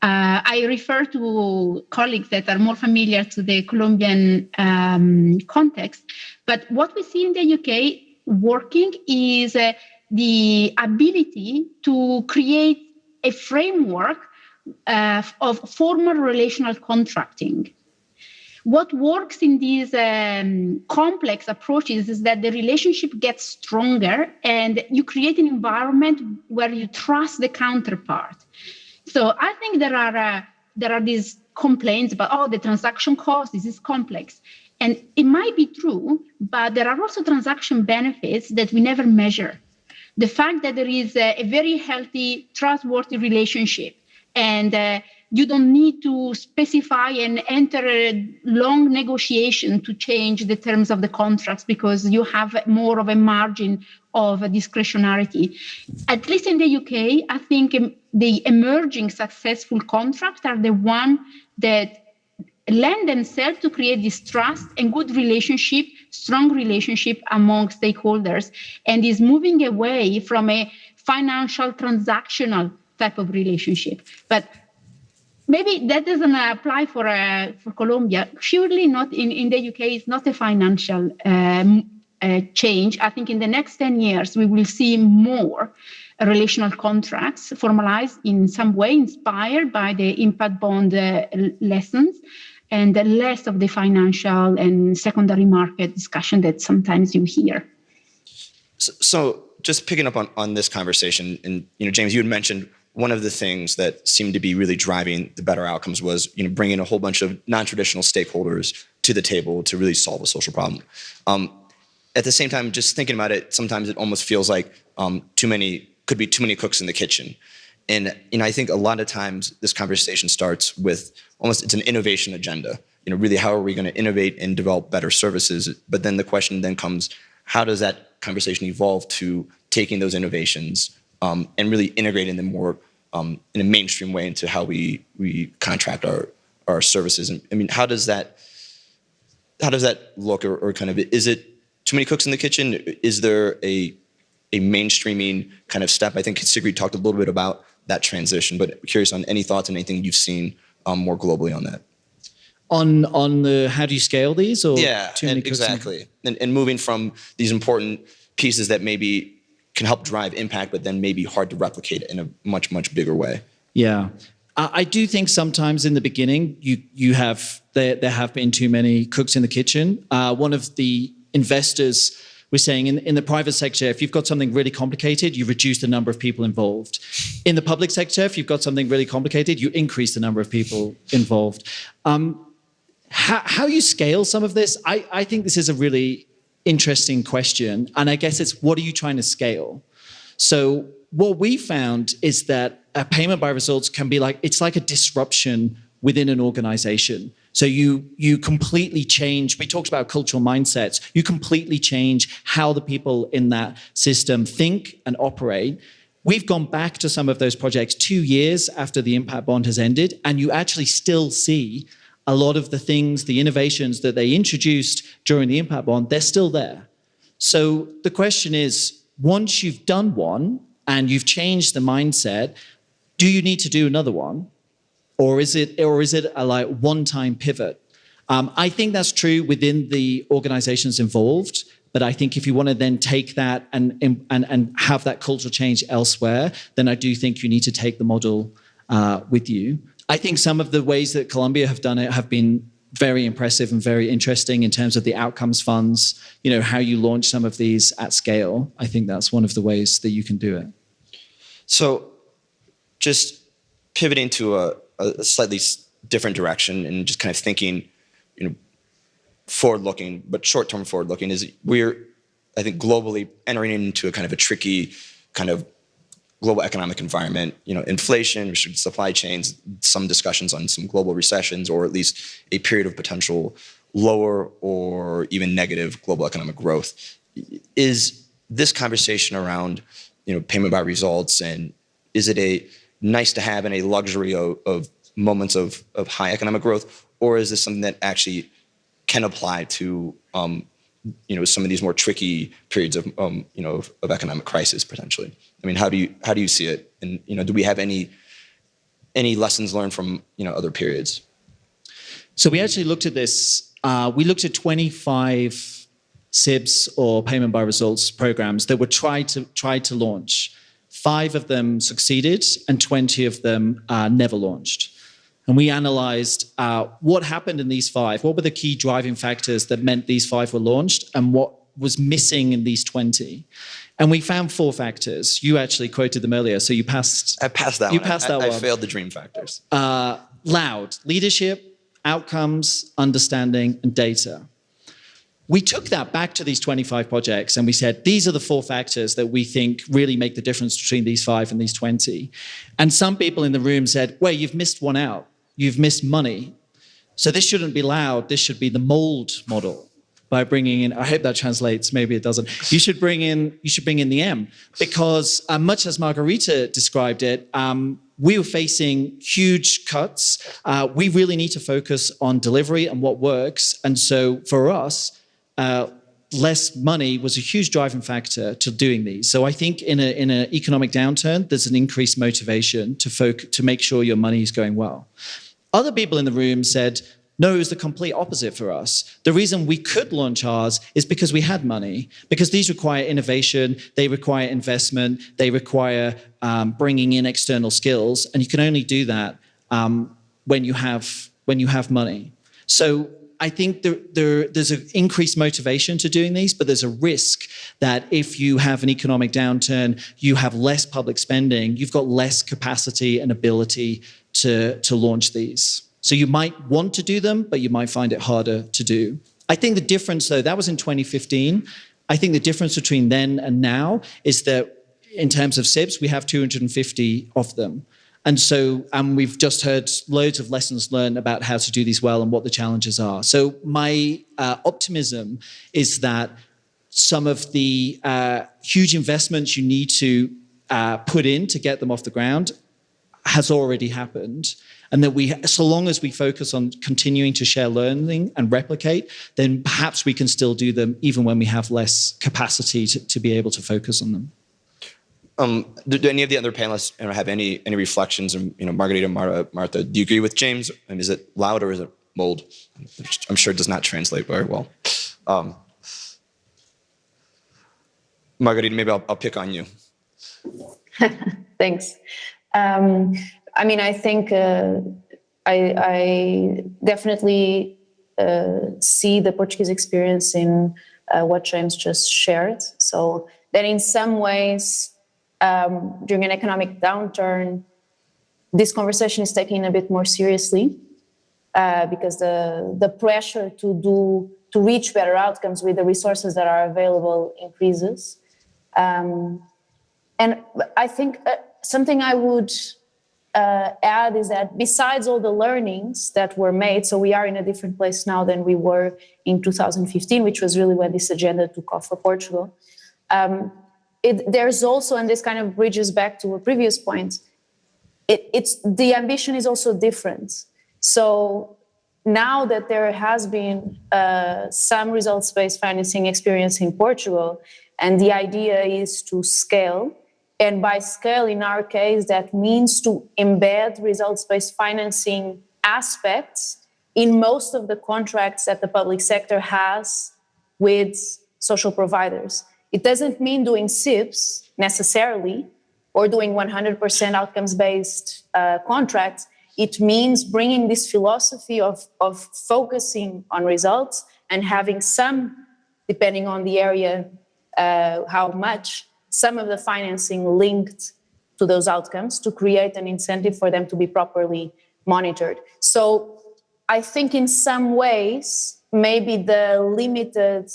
I refer to colleagues that are more familiar to the Colombian context. But what we see in the UK working is the ability to create a framework of formal relational contracting. What works in these complex approaches is that the relationship gets stronger and you create an environment where you trust the counterpart. So I think there are these complaints about, the transaction cost, this is complex. And it might be true, but there are also transaction benefits that we never measure. The fact that there is a very healthy, trustworthy relationship, and you don't need to specify and enter a long negotiation to change the terms of the contracts because you have more of a margin of discretionarity. At least in the UK, I think the emerging successful contracts are the ones that lend themselves to create this trust and good relationship, strong relationship among stakeholders, and is moving away from a financial transactional type of relationship. But maybe that doesn't apply for Colombia. Surely not in the UK. It's not a financial change. I think in the next 10 years, we will see more relational contracts formalized in some way, inspired by the impact bond lessons, and less of the financial and secondary market discussion that sometimes you hear. So just picking up on this conversation, and James, you had mentioned one of the things that seemed to be really driving the better outcomes was bringing a whole bunch of non-traditional stakeholders to the table to really solve a social problem. At the same time, just thinking about it, sometimes it almost feels like could be too many cooks in the kitchen. And I think a lot of times this conversation starts with it's an innovation agenda. Really, how are we going to innovate and develop better services? But then the question then comes, how does that conversation evolve to taking those innovations and really integrating them more in a mainstream way into how we contract our services? And I mean, how does that look, or kind of, is it too many cooks in the kitchen? Is there a mainstreaming kind of step? I think Sigrid talked a little bit about that transition, but curious on any thoughts on anything you've seen more globally on that. On the how do you scale these? Or exactly. And moving from these important pieces that maybe can help drive impact, but then maybe hard to replicate in a much, much bigger way. Yeah. I do think sometimes in the beginning, there have been too many cooks in the kitchen. One of the investors was saying in the private sector, if you've got something really complicated, you reduce the number of people involved. In the public sector, if you've got something really complicated, you increase the number of people involved. How you scale some of this, I think this is a really interesting question. And I guess it's, what are you trying to scale? So what we found is that a payment by results can be it's like a disruption within an organization. So you completely change, we talked about cultural mindsets, you completely change how the people in that system think and operate. We've gone back to some of those projects 2 years after the impact bond has ended, and you actually still see a lot of the things, the innovations that they introduced during the impact bond, they're still there. So the question is, once you've done one and you've changed the mindset, do you need to do another one? Or is it a one-time pivot? I think that's true within the organizations involved, but I think if you want to then take that and have that cultural change elsewhere, then I do think you need to take the model with you. I think some of the ways that Colombia have done it have been very impressive and very interesting in terms of the outcomes funds, how you launch some of these at scale. I think that's one of the ways that you can do it. So just pivoting to a slightly different direction and just kind of thinking, forward-looking, but short-term forward-looking, is we're, I think, globally entering into a kind of a tricky kind of global economic environment, inflation, restricted supply chains, some discussions on some global recessions, or at least a period of potential lower or even negative global economic growth. Is this conversation around, payment by results, and is it a nice to have and a luxury of moments of high economic growth, or is this something that actually can apply to some of these more tricky periods of economic crisis potentially? I mean, how do you see it, and do we have any lessons learned from other periods? So we actually looked at this. We looked at 25 SIBs or payment by results programs that were tried to launch. 5 of them succeeded, and 20 of them never launched. And we analyzed what happened in these 5. What were the key driving factors that meant these 5 were launched, and what was missing in these 20? And we found 4 factors. You actually quoted them earlier, so you passed. I passed that you one. Passed that I one. failed the dream factors. Loud: leadership, outcomes, understanding, and data. We took that back to these 25 projects and we said, these are the 4 factors that we think really make the difference between these 5 and these 20. And some people in the room said, well, you've missed one out. You've missed money. So this shouldn't be loud. This should be the mold model. By bringing in, I hope that translates, maybe it doesn't. You should bring in the M, because much as Margarita described it, we were facing huge cuts. We really need to focus on delivery and what works. And so for us, less money was a huge driving factor to doing these. So I think in an economic downturn, there's an increased motivation to make sure your money is going well. Other people in the room said, no, it was the complete opposite for us. The reason we could launch ours is because we had money, because these require innovation, they require investment, they require bringing in external skills, and you can only do that when you have money. So I think there's an increased motivation to doing these, but there's a risk that if you have an economic downturn, you have less public spending, you've got less capacity and ability to launch these. So you might want to do them, but you might find it harder to do. I think the difference, though, that was in 2015. I think the difference between then and now is that in terms of SIBs, we have 250 of them. And so we've just heard loads of lessons learned about how to do these well and what the challenges are. So my optimism is that some of the huge investments you need to put in to get them off the ground has already happened. And that so long as we focus on continuing to share learning and replicate, then perhaps we can still do them even when we have less capacity to be able to focus on them. Do any of the other panelists have any reflections? Margarita, Marta, do you agree with James? And is it loud or is it mold? I'm sure it does not translate very well. Margarita, maybe I'll pick on you. Thanks. I think I definitely see the Portuguese experience in what James just shared. So that in some ways, during an economic downturn, this conversation is taken a bit more seriously because the pressure to reach better outcomes with the resources that are available increases. And I think something I would add is that besides all the learnings that were made, so we are in a different place now than we were in 2015, which was really when this agenda took off for Portugal. There's also, and this kind of bridges back to a previous point, it's the ambition is also different. So now that there has been some results-based financing experience in Portugal, and the idea is to scale, and by scale, in our case, that means to embed results-based financing aspects in most of the contracts that the public sector has with social providers. It doesn't mean doing SIPs necessarily, or doing 100% outcomes-based contracts. It means bringing this philosophy of focusing on results and having some, depending on the area, how much, some of the financing linked to those outcomes to create an incentive for them to be properly monitored. So I think in some ways, maybe the limited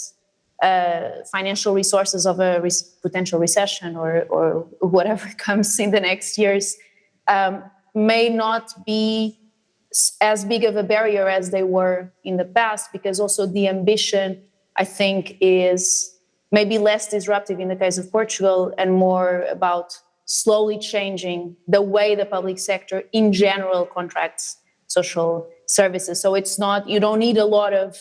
financial resources of a potential recession or whatever comes in the next years may not be as big of a barrier as they were in the past, because also the ambition, I think, is maybe less disruptive in the case of Portugal and more about slowly changing the way the public sector in general contracts social services. So it's not, you don't need a lot of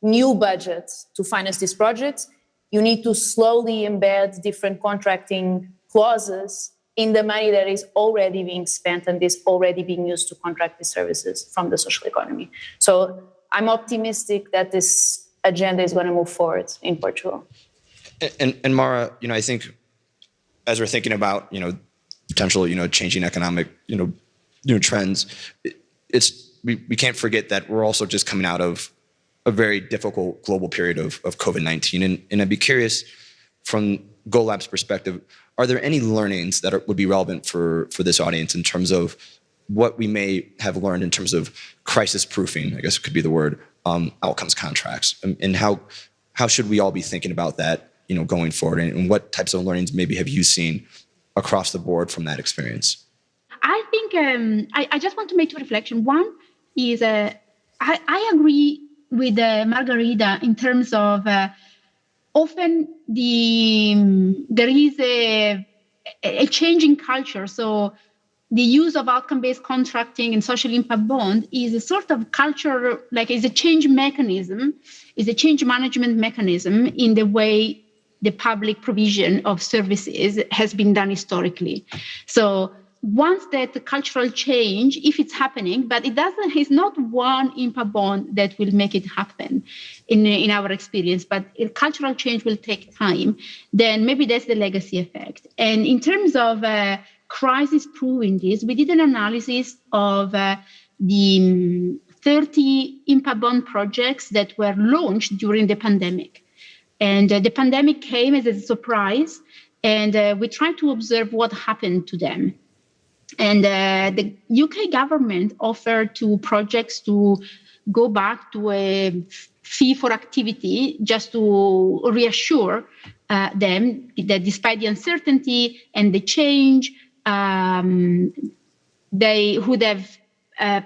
new budgets to finance these projects. You need to slowly embed different contracting clauses in the money that is already being spent and is already being used to contract these services from the social economy. So I'm optimistic that this agenda is going to move forward in Portugal. And Mara, I think as we're thinking about, potential, changing economic, trends, we can't forget that we're also just coming out of a very difficult global period of COVID-19. And I'd be curious, from GoLab's perspective, are there any learnings that would be relevant for this audience in terms of what we may have learned in terms of crisis proofing, I guess it could be the word, outcomes contracts, and how should we all be thinking about that, going forward, and what types of learnings maybe have you seen across the board from that experience? I think I just want to make two reflections. One is I agree with Margarita in terms of often there is a change in culture. So the use of outcome-based contracting and social impact bond is a sort of culture, like is a change mechanism, is a change management mechanism in the way the public provision of services has been done historically. So once that cultural change, if it's happening, but it's not one impact bond that will make it happen in our experience, but cultural change will take time, then maybe that's the legacy effect. And in terms of crisis proving this, we did an analysis of the 30 impact bond projects that were launched during the pandemic. And the pandemic came as a surprise, and we tried to observe what happened to them. And the UK government offered to projects to go back to a fee for activity, just to reassure them that despite the uncertainty and the change, they would have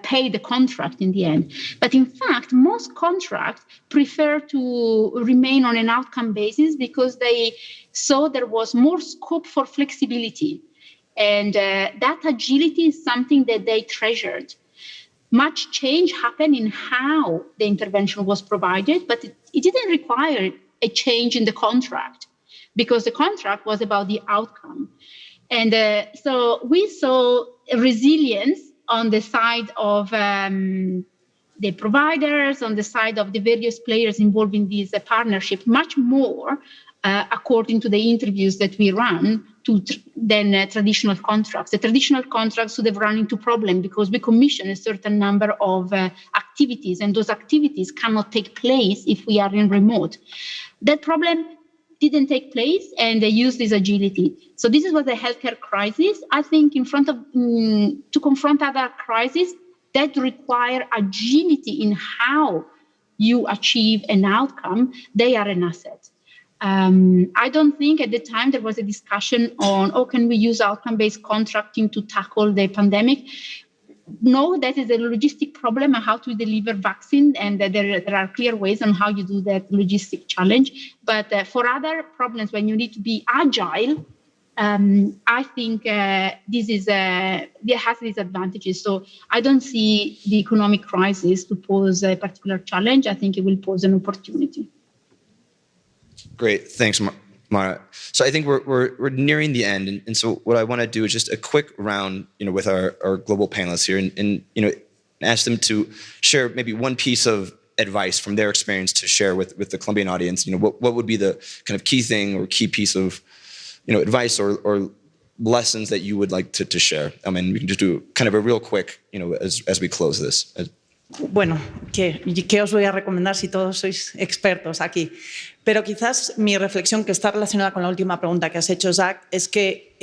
paid the contract in the end. But in fact, most contracts prefer to remain on an outcome basis because they saw there was more scope for flexibility. And that agility is something that they treasured. Much change happened in how the intervention was provided, but it didn't require a change in the contract because the contract was about the outcome. And so we saw resilience on the side of the providers, on the side of the various players involved in this partnership, much more, according to the interviews that we ran, than traditional contracts. The traditional contracts would have run into problem because we commission a certain number of activities, and those activities cannot take place if we are in remote. That problem didn't take place, and they used this agility. So this was a healthcare crisis. I think to confront other crises that require agility in how you achieve an outcome, they are an asset. I don't think at the time there was a discussion on, can we use outcome-based contracting to tackle the pandemic? No, that is a logistic problem on how to deliver vaccine, and there are clear ways on how you do that logistic challenge. But for other problems, when you need to be agile, I think this has these advantages. So I don't see the economic crisis to pose a particular challenge. I think it will pose an opportunity. Great, thanks, Marta. So I think we're nearing the end, and so what I want to do is just a quick round, with our global panelists here, and ask them to share maybe one piece of advice from their experience to share with the Colombian audience. What would be the kind of key thing or key piece of advice or lessons that you would like to share? I mean, we can just do kind of a real quick, as we close this. Bueno, ¿qué os voy a recomendar si todos sois expertos aquí? Pero quizás mi reflexión, que está relacionada con la última pregunta que has hecho, Zach, es que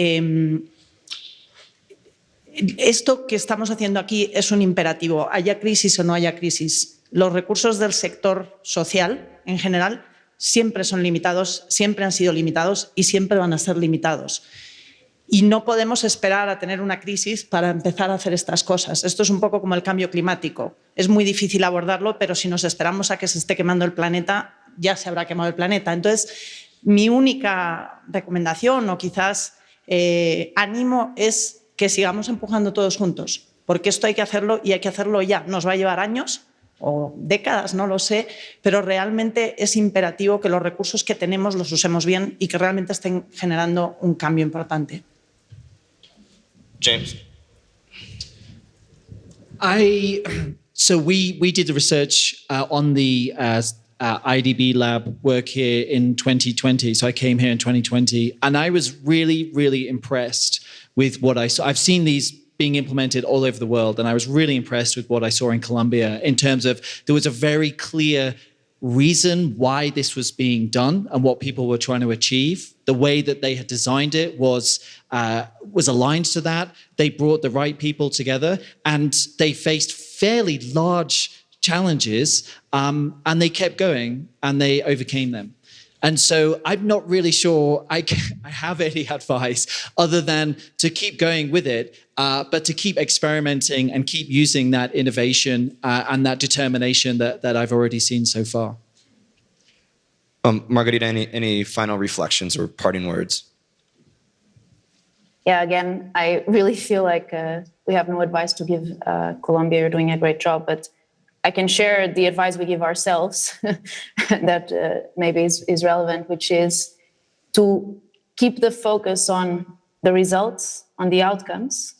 esto que estamos haciendo aquí es un imperativo. Haya crisis o no haya crisis, los recursos del sector social, en general, siempre son limitados, siempre han sido limitados y siempre van a ser limitados. Y no podemos esperar a tener una crisis para empezar a hacer estas cosas. Esto es un poco como el cambio climático. Es muy difícil abordarlo, pero si nos esperamos a que se esté quemando el planeta, ya se habrá quemado el planeta. Entonces, mi única recomendación o quizás ánimo es que sigamos empujando todos juntos, porque esto hay que hacerlo y hay que hacerlo ya. Nos va a llevar años o décadas, no lo sé, pero realmente es imperativo que los recursos que tenemos los usemos bien y que realmente estén generando un cambio importante. James. So we did the research on the IDB lab work here in 2020. So I came here in 2020, and I was really, really impressed with what I saw. I've seen these being implemented all over the world, and I was really impressed with what I saw in Colombia in terms of there was a very clear reason why this was being done and what people were trying to achieve. The way that they had designed it was aligned to that. They brought the right people together, and they faced fairly large challenges, and they kept going and they overcame them. And so I'm not really sure I have any advice other than to keep going with it, but to keep experimenting and keep using that innovation and that determination that I've already seen so far. Margarita, any final reflections or parting words? Yeah, again, I really feel like we have no advice to give Colombia. You're doing a great job, but I can share the advice we give ourselves that maybe is relevant, which is to keep the focus on the results, on the outcomes,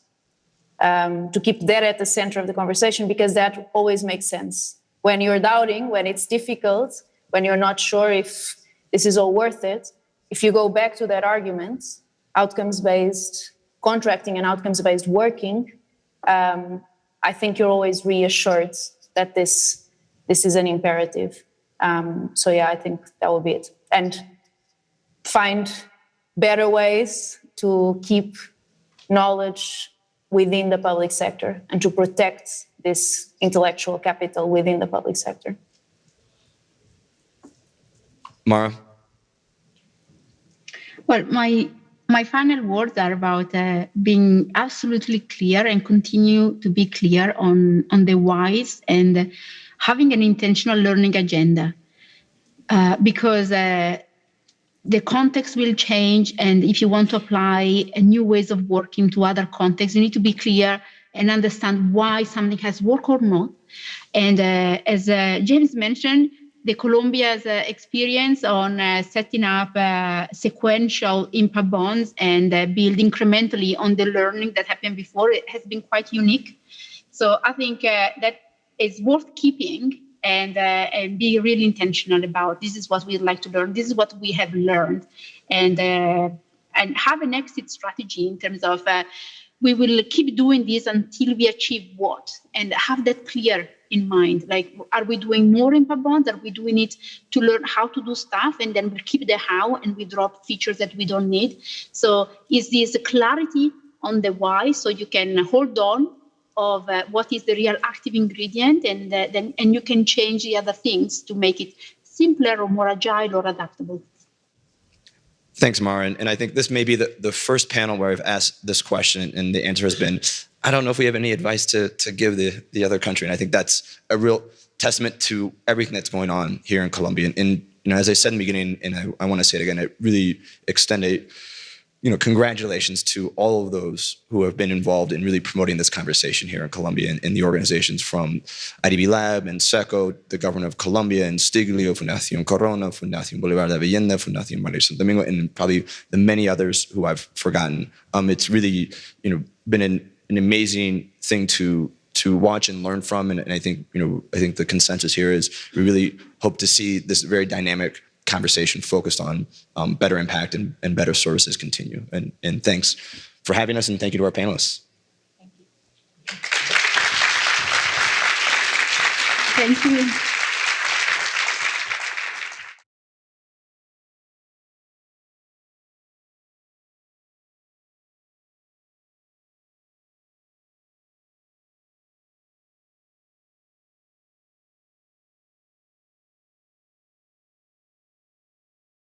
to keep that at the center of the conversation, because that always makes sense. When you're doubting, when it's difficult, when you're not sure if this is all worth it, if you go back to that argument, outcomes-based contracting and outcomes-based working, I think you're always reassured that this is an imperative. So yeah, I think that will be it. And find better ways to keep knowledge within the public sector and to protect this intellectual capital within the public sector. Mara? Well, my final words are about being absolutely clear and continue to be clear on the whys and having an intentional learning agenda, because the context will change, and if you want to apply new ways of working to other contexts, you need to be clear and understand why something has worked or not. And as James mentioned, the Colombia's experience on setting up sequential impact bonds and build incrementally on the learning that happened before, it has been quite unique. So I think that is worth keeping and be really intentional about. This is what we'd like to learn. This is what we have learned, and have an exit strategy in terms of we will keep doing this until we achieve what, and have that clear in mind. Like, are we doing more impact bonds? Are we doing it to learn how to do stuff, and then we keep the how and we drop features that we don't need? So is this clarity on the why, so you can hold on of what is the real active ingredient, and you can change the other things to make it simpler or more agile or adaptable. Thanks, Mara. And I think this may be the first panel where I've asked this question, and the answer has been, I don't know if we have any advice to give the other country. And I think that's a real testament to everything that's going on here in Colombia. And as I said in the beginning, and I want to say it again, I really extend a congratulations to all of those who have been involved in really promoting this conversation here in Colombia, and the organizations from IDB Lab and SECO, the government of Colombia, and Stiglio, Fundación Corona, Fundación Bolívar de Vivienda, Fundación María Santo Domingo, and probably the many others who I've forgotten. It's really been an amazing thing to watch and learn from, and I think the consensus here is we really hope to see this very dynamic conversation focused on better impact and better services continue. And thanks for having us, and thank you to our panelists. Thank you.